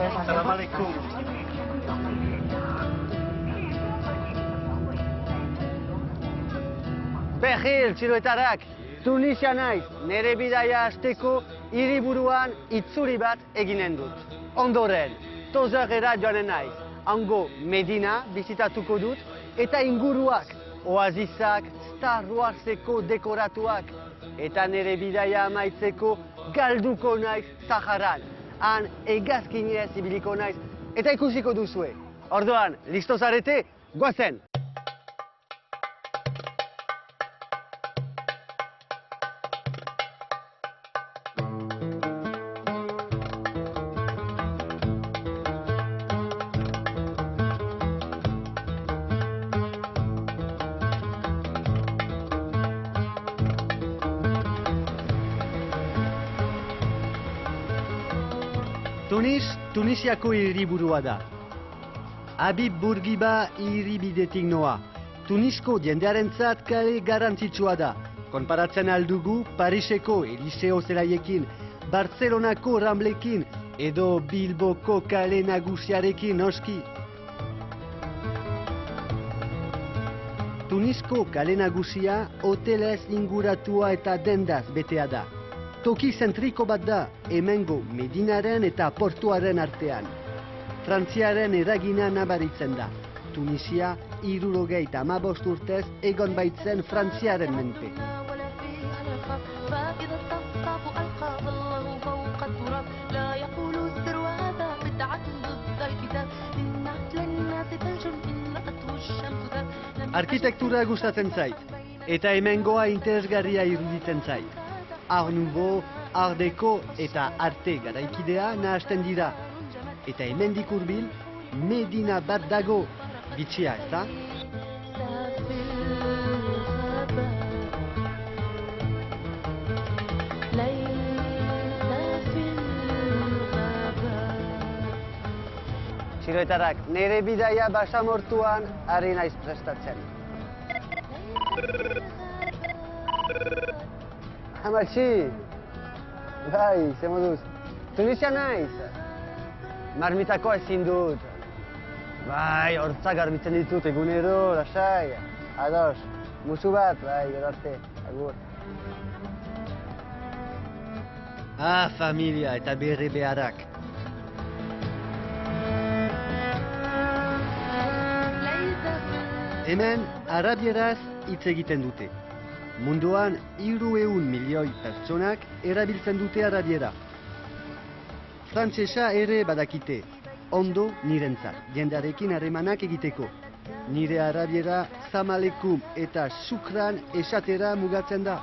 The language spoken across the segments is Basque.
Salam alaikum. Behil, txiloetarak, Tunisia naiz, nire bidaia hasteko hiriburuan itzuri bat eginen dut. Ondoren, Tozerera joanen naiz, hango Medina bizitatuko dut, eta inguruak, oazizak, Star Warseko dekoratuak, eta nire bidaia amaitzeko galduko naiz Saharan. Han hegazkinez ibiliko naiz, eta ikusiko duzue. Orduan, listo zarete, goazen! Tunisiako hiriburua da. Habib Bourguiba hiribidetik noa. Tunisko jendearentzat kale garrantzitsua da. Konparatzen aldugu Pariseko Eliseo zelaiekin, Barcelonako Ramblekin edo Bilboko kale nagusiarekin noski. Tunisko kale nagusia hotelez inguratua eta dendaz betea da. Toki zentriko bat da, hemengo Medinaren eta portuaren artean. Frantziaren eragina nabaritzen da. Tunisia, 75 urtez egon baitzen Frantziaren menpe. Arkitektura gustatzen zait, eta hemengoa interesgarria iruditzen zait. Art Nouveau, Art Deco eta Arte garaikidea nahasten dira. Eta hemendik hurbil, Medina bat dago, bitxia, ezta? Txiloetarak, nire bidaia basamortuan ari naiz prestatzen. Amatxi! Bai, ze moduz. Tunisia naiz! Marmitako ezin dut. Bai, hortzak garbitzen ditut egunero, lasai. Ados, musu bat, bai, gero arte, agur. Ah, familia eta bere beharrak. Hemen, arabieraz hitz egiten dute. Munduan 300 milioi pertsonak erabiltzen dute arabiera. Frantsesa ere badakite, ondo nirentzat, jendearekin harremanak egiteko. Nire arabiera zamalekum eta sukran esatera mugatzen da.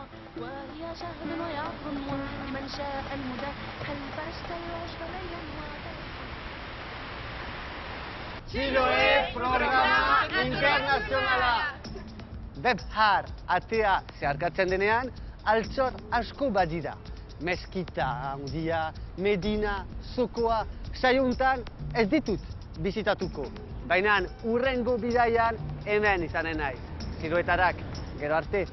Txiloe programa internazionala! Webhar atea zeharkatzen denean, altxor asko badira. Meskita, handia, Medina, Zokoa, saiuntan ez ditut bizitatuko. Baina urrengo bidaian hemen izanen naiz. Txiloetarak, gero arte.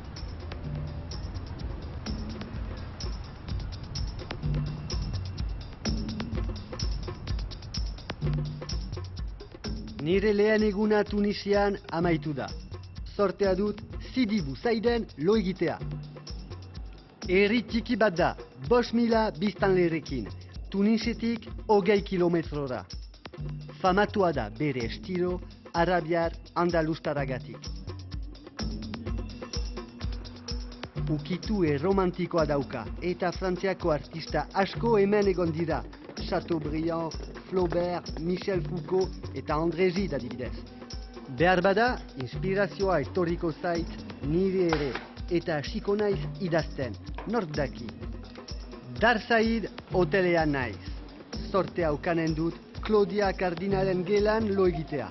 Nire lehen eguna Tunisian amaitu da. Sortea dut Sidi Bousaiden lo egitea. Herri txiki bat da, 5.000 biztanlerekin, Tunisetik 20 kilometrora. Famatua da bere estilo arabiar andaluztaragatik. Ukitu romantikoa dauka eta Frantziako artista asko hemen egon dira. Chateaubriand, Flaubert, Michel Foucault eta André Gide adibidez. Behar bada, inspirazioa etorriko zait, nire ere, eta hasiko naiz idazten, nork daki. Dar Said hotelean naiz. Sortea ukanen dut, Claudia Kardinalen gelan lo egitea.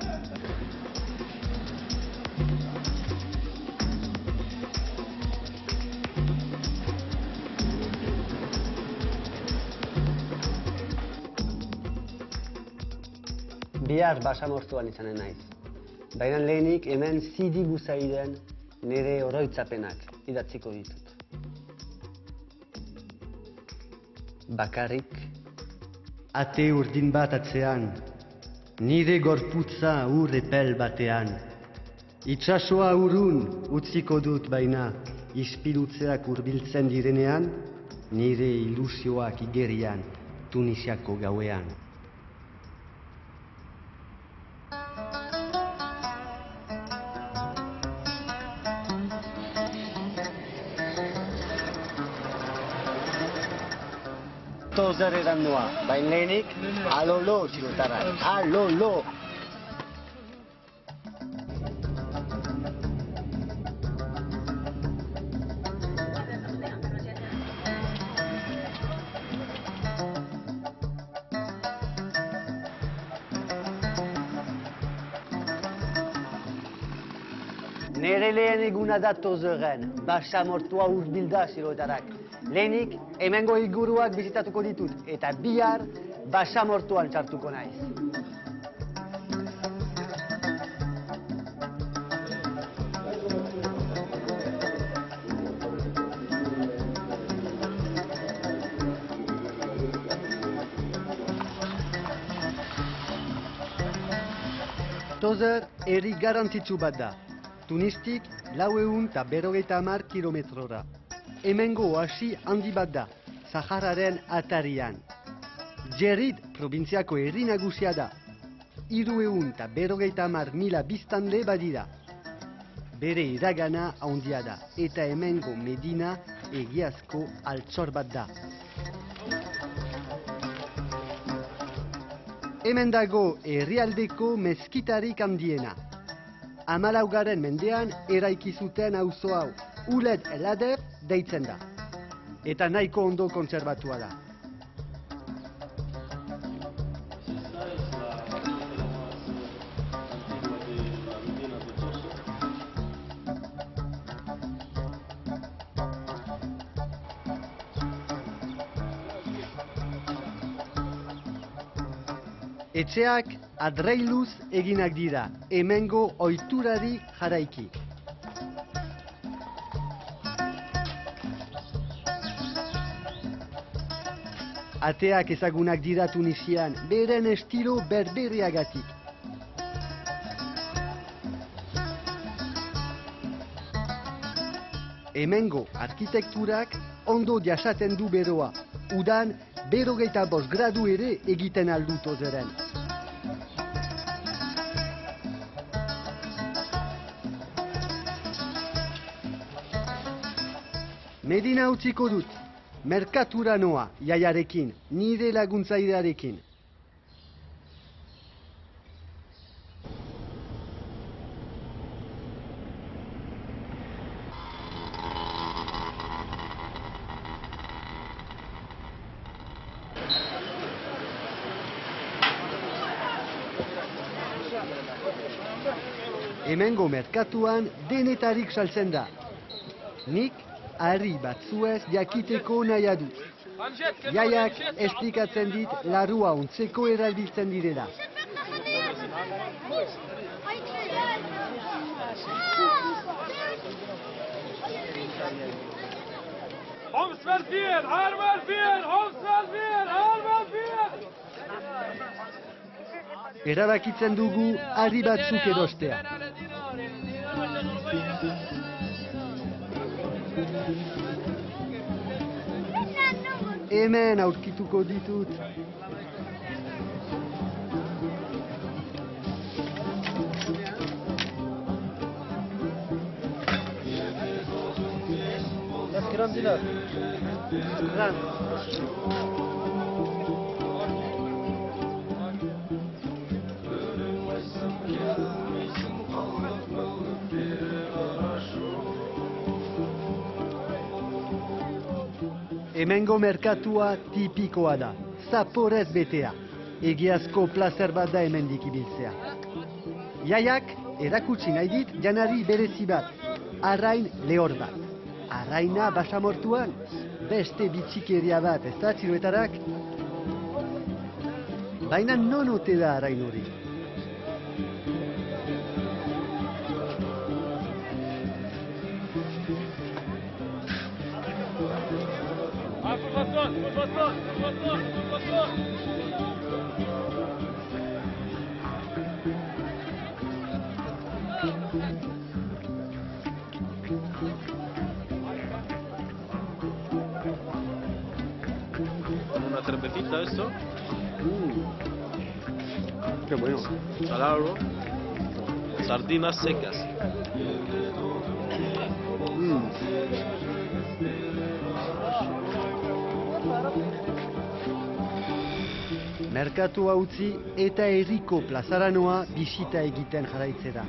Bihar basamortuan izanen naiz. Baina lehenik hemen Sidi Bousaiden nire oroitzapenak idatziko ditut. Bakarrik, ate urdin bat atzean, nire gorputza ur epel batean. Itsasoa urrun utziko dut baina, ispilutzeak hurbiltzen direnean, nire ilusioak igerian, Tunisiako gauean. Tozer edan noa, bain lehenik, alolo txilotarrak, alolo! Nere lehen eguna da Tozeren, basamortua hurbilda txilotarrak. Lehenik, hemengo inguruak bizitatuko ditut, eta bihar basamortuan txartuko naiz. Tozer herri garrantzitsu bat da. Tunistik 450 kilometrora. Hemengo oasi handi bat da, Sahararen atarian. Jerid probintziako herri nagusia da. 350.000 biztanle badira. Bere iragana handia da, eta hemengo Medina egiazko altxor bat da. Hemen dago herrialdeko meskitarik handiena. 14. mendean eraiki zuten auzo hau, Uled El Adef deitzen da. Eta nahiko ondo kontserbatua da. Etxeak adreiluz eginak dira, hemengo ohiturari jaraiki. Ateak ezagunak dira Tunisian, beren estilo berberiagatik. Hemengo arkitekturak ondo jasaten du beroa. Udan 45 gradu ere egiten aldu Tozeren. Medina utziko dut. Merkatura noa, jaiarekin, nire laguntzailearekin. Hemengo merkatuan denetarik saltzen da. Nik harri batzuez jakiteko nahi dut. Jaiak esplikatzen dit larrua ontzeko erabiltzen direla. Erabakitzen dugu harri batzuk erostea. Hemen aurkituko ditut. Hemengo merkatua tipikoa da, zaporez betea. Egiazko plazer bat da hemendik ibiltzea. Jaiak erakutsi nahi dit janari berezi bat, arrain lehor bat. Arraina basamortuan, beste bitxikeria bat, ez da txiloetarak? Baina non ote da arrain hori? Una cervecita esto, Qué bueno. salado, sardinas secas. Merkatua utzi eta herriko plazara noa bisita egiten jarraitzera.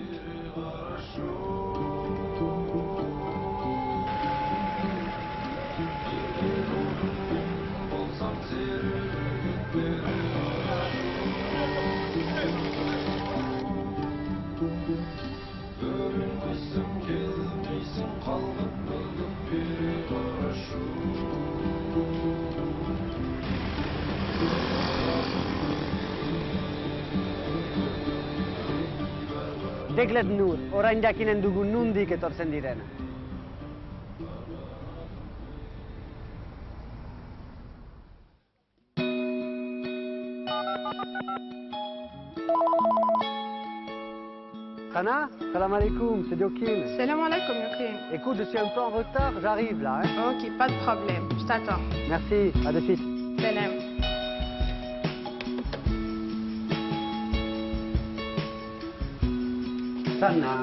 Deklet Nur, orain jakinen dugu nundik etortzen diren. Sana, salam alaikum, c'est Joaquin. Salam alaikum, Yokin. Écoute, je suis un peu en retard, j'arrive là. Hein. Ok, pas de problème, je t'attends. Merci, à de suite. Salam. Sana,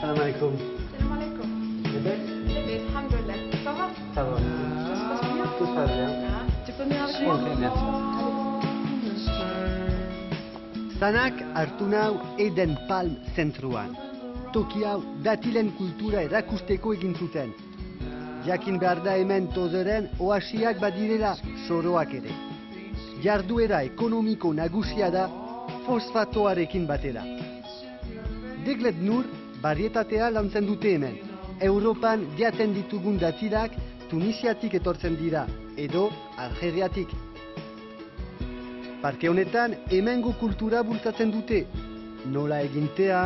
salam alaikum. Salam alaikum. C'est bien? Mais, alhamdoulilah. Ça va? Ça va. Ça se passe bien? Tout se passe bien. Tu peux venir avec moi? Ok, merci. Sanak hartu nau Eden Palm zentruan. Toki hau datilen kultura erakusteko egin zuten. Jakin behar da hemen tozeren oasiak badirela soroak ere. Jarduera ekonomiko nagusia da fosfatoarekin batera. Deklet Nur barietatea lantzen dute hemen. Europan jaten ditugun datilak Tunisiatik etortzen dira, edo Algeriatik. Parke honetan hemengo kultura bultzatzen dute. Nola egintea?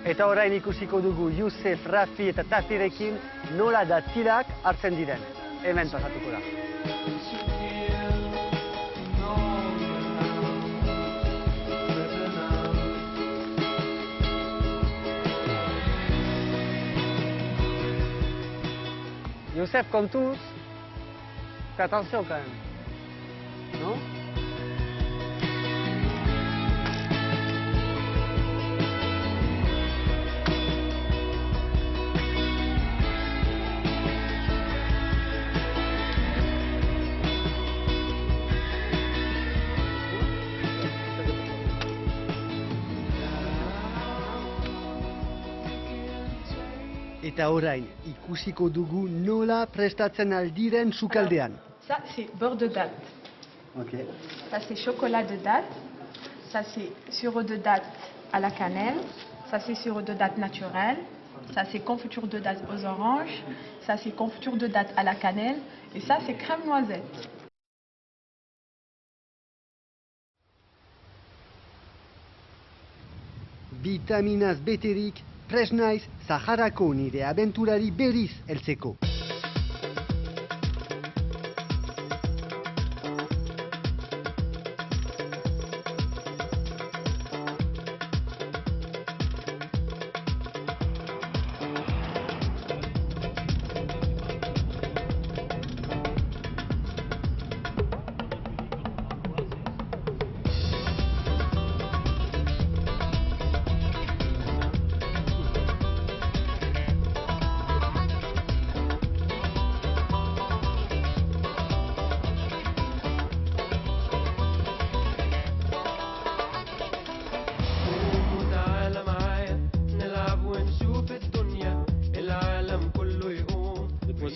Eta orain ikusiko dugu Youssef, Rafi eta Tafirekin nola datilak hartzen diren. Hemen pasatuko da. Youssef, kontuz, fais attention quand même. Non? Eta orain, ikusiko dugu nola prestatzen aldiren sukaldean. Ça, c'est beurre de date. Ok. Ça, c'est chocolat de date. Ça, c'est sirop de date à la cannelle. Ça, c'est sirop de date naturel. Ça, c'est confiture de date aux oranges. Ça, c'est confiture de date à la cannelle. Et ça, c'est crème noisette. Vitaminaz beterik, prest naiz Saharako nire abenturari berriz heltzeko.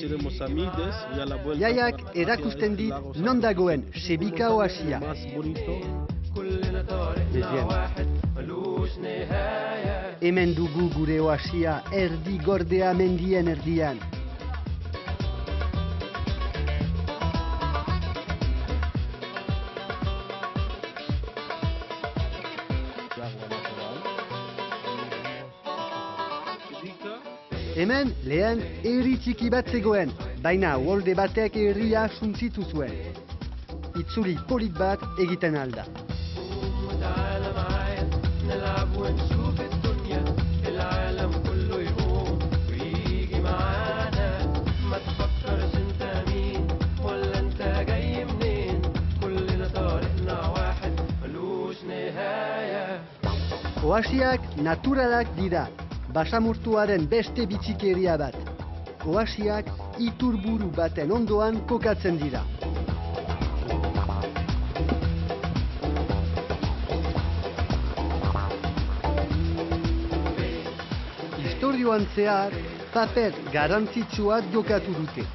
Iremos a Mides y a la vuelta. Jaiak erakusten dit non dagoen Sebika oasia. Más bonito. Hemen dugu gure oasia erdi gordea mendien erdian. Hemen lehen herri txiki bat zegoen, baina uholde batek herria suntzitu zuen. Itzuli polit bat egiten alda. Oasiak naturalak dira, basamortuaren beste bitxikeria bat. Oasiak iturburu baten ondoan kokatzen dira. Historioan zehar, paper garrantzitsua jokatu dute.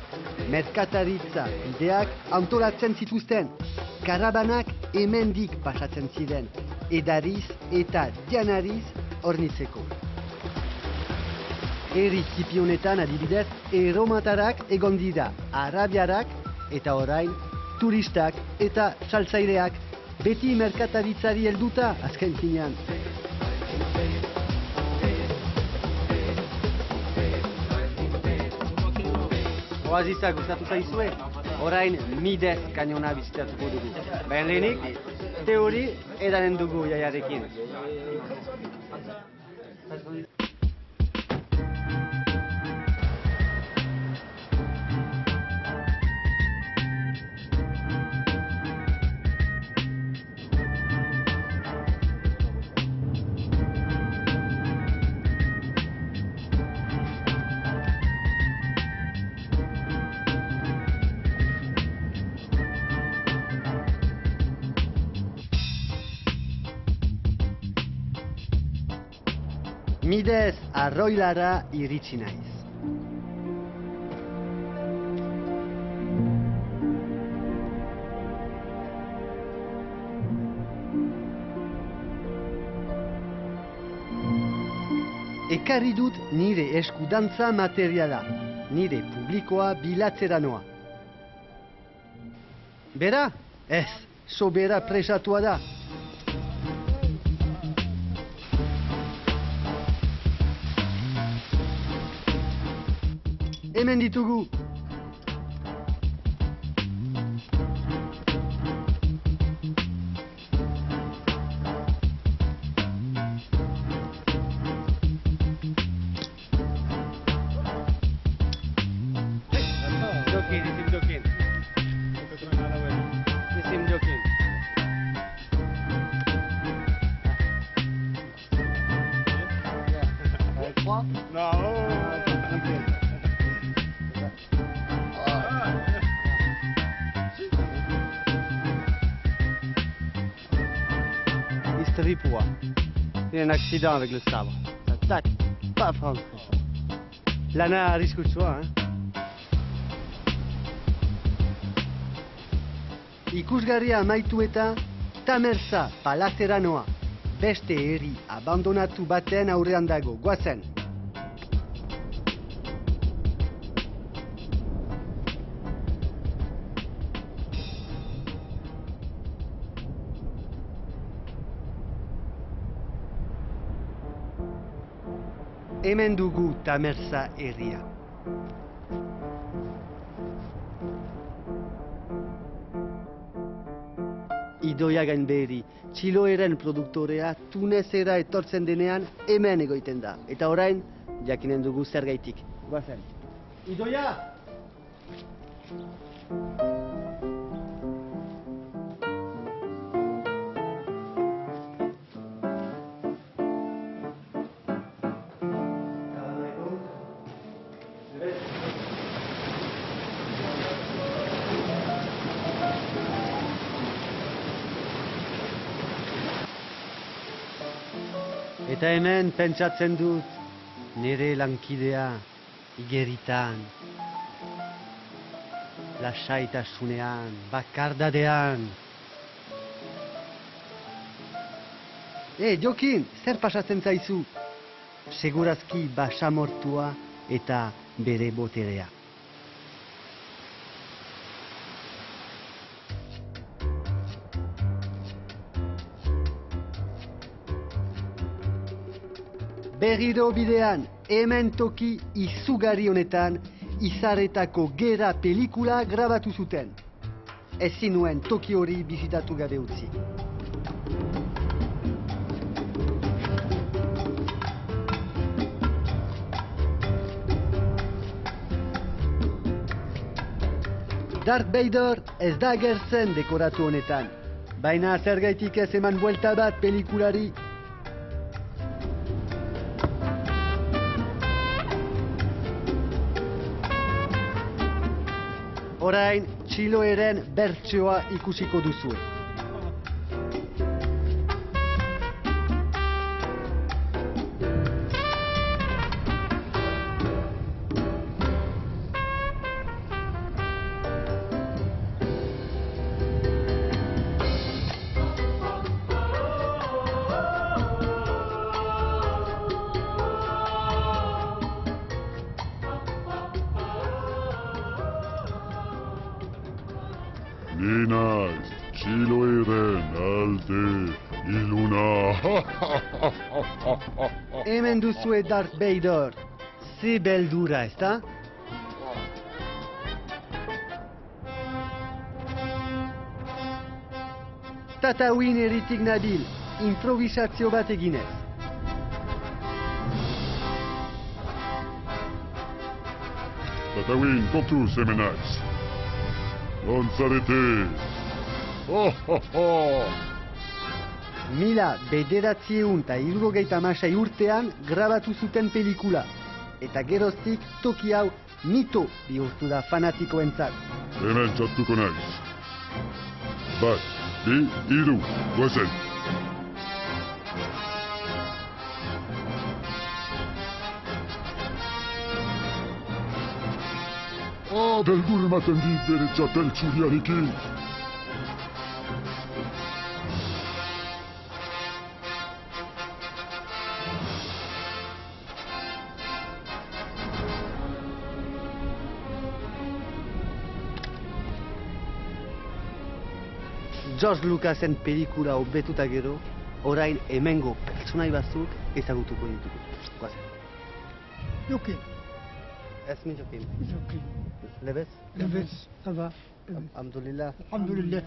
Merkataritza bideak antolatzen zituzten, karabanak hemendik pasatzen ziren, edariz eta janariz hornitzeko. Herri txipi honetan adibidez, erromatarak egon dira, arabiarak eta orain turistak eta saltzaileak, beti merkataritzari helduta azken finean. Oasisa gustatu zaizue, orain Midez kaniona bizitatuko dugu. Baina lehenik, teori edanen dugu jaiarekin. Midez arroilara iritsi naiz. Ekarri dut nire eskudantza materiala, nire publikoa bilatzera noa. Bera? Ez, sobera presatua da. Hemen ditugu. Istripua. Il y a un accident avec le sabre. Tac, paf, rentre. Lana arriskutsua, Ikusgarria amaitu eta Tamerza palazera noa. Beste herri abandonatu baten aurrean dago. Goazen. Hemen dugu Tamerza herria. Idoia Gainbeheri, txiloeren produktorea Tunezera etortzen denean hemen egoiten da. Eta orain, jakinen dugu zergaitik. Goazen. Idoia! Eta hemen pentsatzen dut nire lankidea igeritan, lasaitasunean, bakardadean. Jokin, zer pasatzen zaizu? Segurazki basamortua eta bere boterea. Berriro bidean, hemen toki izugarri honetan Izarretako Gera pelikula grabatu zuten. Ezin nuen toki hori bizitatu gabe utzi. Darth Vader ez da agertzen dekoratu honetan, baina zergaitik ez eman buelta bat pelikulari. Orain, txiloeren bertsioa ikusiko duzue. Ni naiz, txiloeren alde iluna. Hemen duzue Darth Vader. Ze beldura, ezta? Tatooine eritik nabil, improvisazio bat eginez. Tatooine kontuz hemen naiz. Lontzarete! Mila bederatziehun eta hirurogeita hamasei urtean grabatu zuten pelikula. Eta geroztik toki hau mito bihurtu da fanatikoentzat. Hemen txatuko naiz. Bat, bi, hiru, goazen. Beldur ematen dit bere txapel txuriarekin. George Lucasen pelikula hobetuta gero, orain hemengo pertsonai batzuk ezagutuko ditugu. Goazen. Jokin. Ez min jokin. Jokin. Lebez? Lebez. Ça va. Alhamdulillah. Alhamdulillah.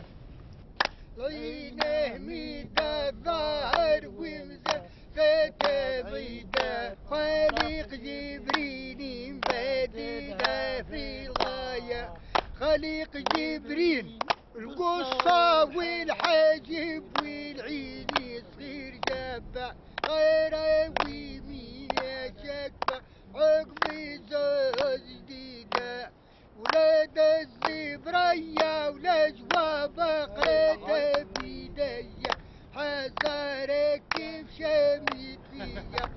لينه ميدا ظاهر ومزه فاتا بيدا خالق جبريل مبادئنا في الغاية خالق جبريل القصة والحاجب والعين صغير جابع غير ويمين شكبة عقب زوج جديدة ولاد الزبرية ولا جواب قريت بيديا حزارك كيف شميت فيا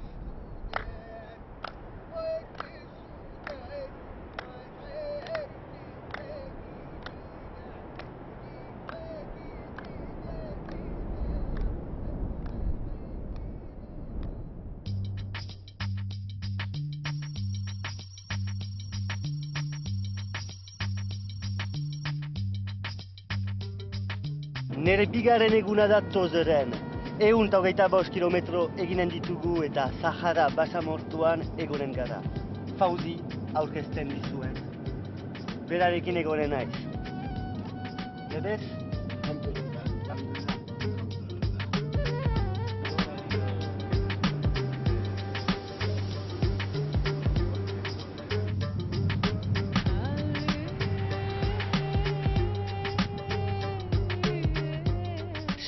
Nere bigarren eguna da Tozeren. 125 kilometro eginen ditugu eta Sahara basamortuan egonen gara. Fauzi aurkezten dizuen. Berarekin egonen naiz. Lebez?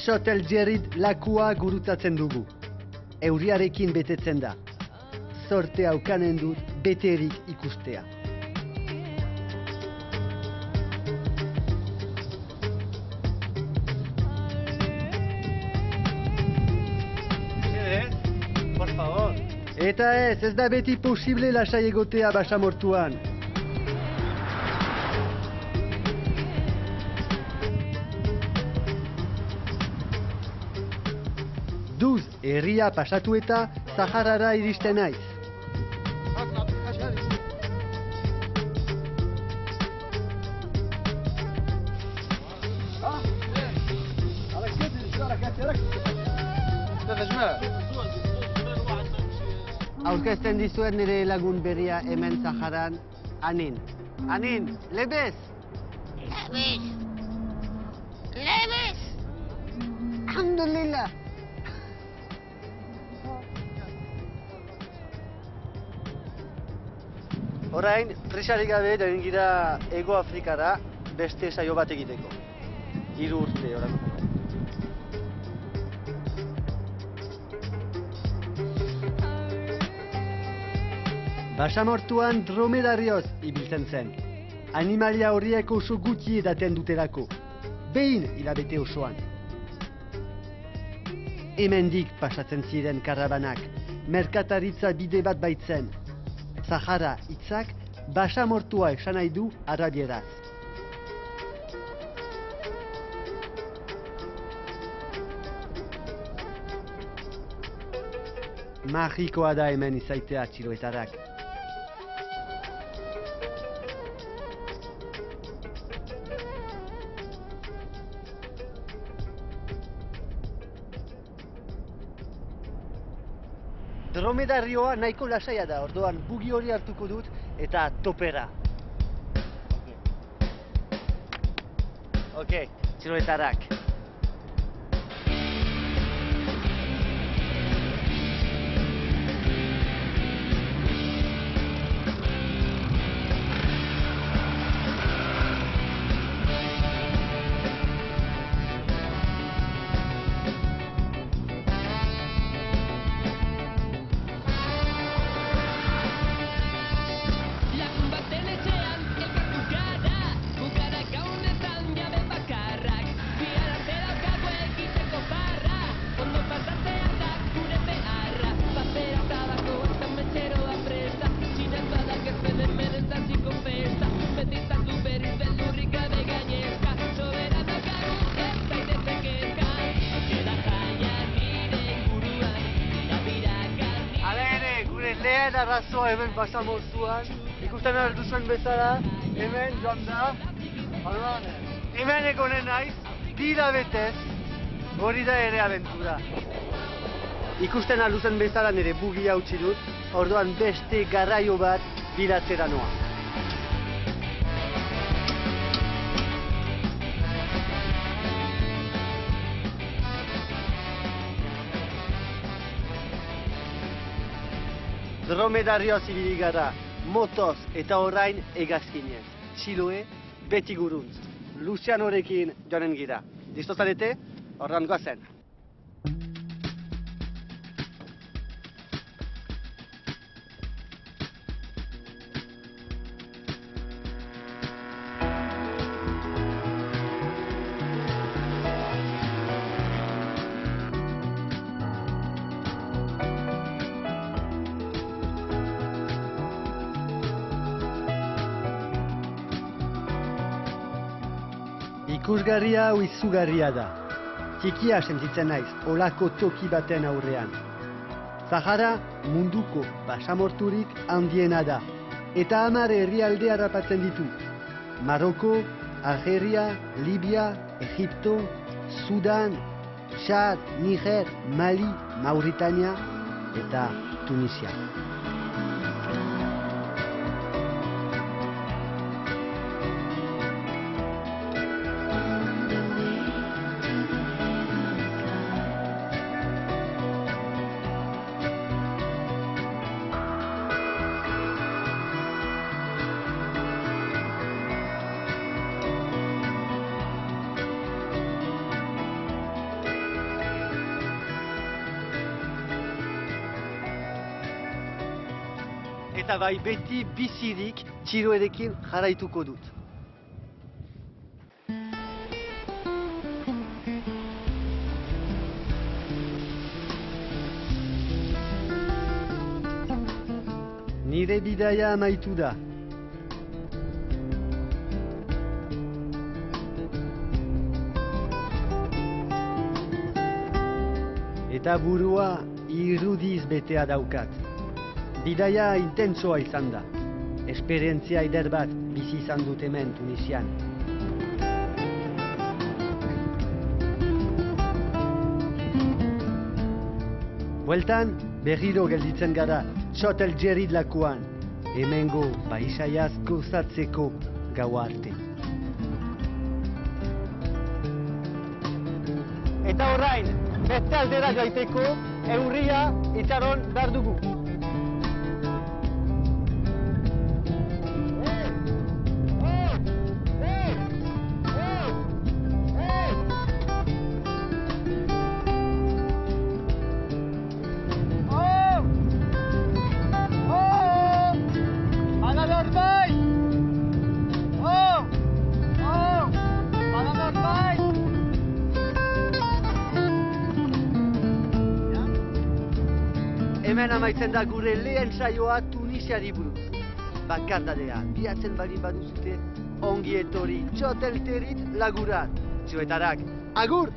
Shuttle Jerrit lakua gurutatzen dugu. Euriarekin betetzen da. Zorte aukanen dut beterik ikustea. Por favor. Eta ez da beti posible lasai egotea basamortuan. Duz herria pasatu eta Saharara iristen naiz. Aurkezten dizuet nire lagun berria hemen Saharan, Anin. Anin, lebez! Lebez! Lebez! Alhamdulillah! Orain, presarik gabe joan gira Hego Afrikara beste saio bat egiteko. 3 urte orako. Basamortuan dromedarioz ibiltzen zen. Animalia horiek oso gutxi edaten dutelako. Behin hilabete osoan. Hemendik pasatzen ziren karabanak. Merkataritza bide bat baitzen. Sahara hitzak basamortua esan nahi du arabieraz. Magikoa da hemen izaitea txiloetarrak. Dromedarioa nahiko lasaia da, orduan bugi hori hartuko dut eta topera. Ok, txiloetarrak. Lehen arrazoa hemen basamortuan, ikusten behar duzuen bezala, hemen joan da, hemen egonen naiz, 2 hilabetez, hori da ere abentura. Ikusten ahal duzen bezala nire bugia utzi dut, orduan beste garraio bat bilatzera noa. Dromedarioz ibili gara, motoz eta orain hegazkinez. Txiloe, beti guruntz. Lucianorekin joanen gira. Listo zarete? Ordan goazen. Ikusgarria hau izugarria da. Txikia sentitzen naiz, olako toki baten aurrean. Sahara munduko basamorturik handiena da. Eta 10 herrialde harrapatzen ditu. Maroko, Algeria, Libia, Egipto, Sudan, Txad, Niger, Mali, Mauritania eta Tunisia. Eta bai beti bizirik txiloerekin jarraituko dut. Nire bidaia amaitu da. Eta burua irudiz betea daukat. Bidaia intentsoa izan da. Esperientzia eder bat bizi izan dut hemen Tunisian. Bueltan berriro gelditzen gara txotel jerit lakuan, hemengo paisaiaz gozatzeko gau arte. Eta orain, beste aldera joaiteko, eurria itxaron behar dugu. Hemen amaitzen da gure lehen saioa Tunisiari buruz. Bakardadea bilatzen baldin baduzute, ongi etorri txotel terit lagurat. Zuetarak, agur!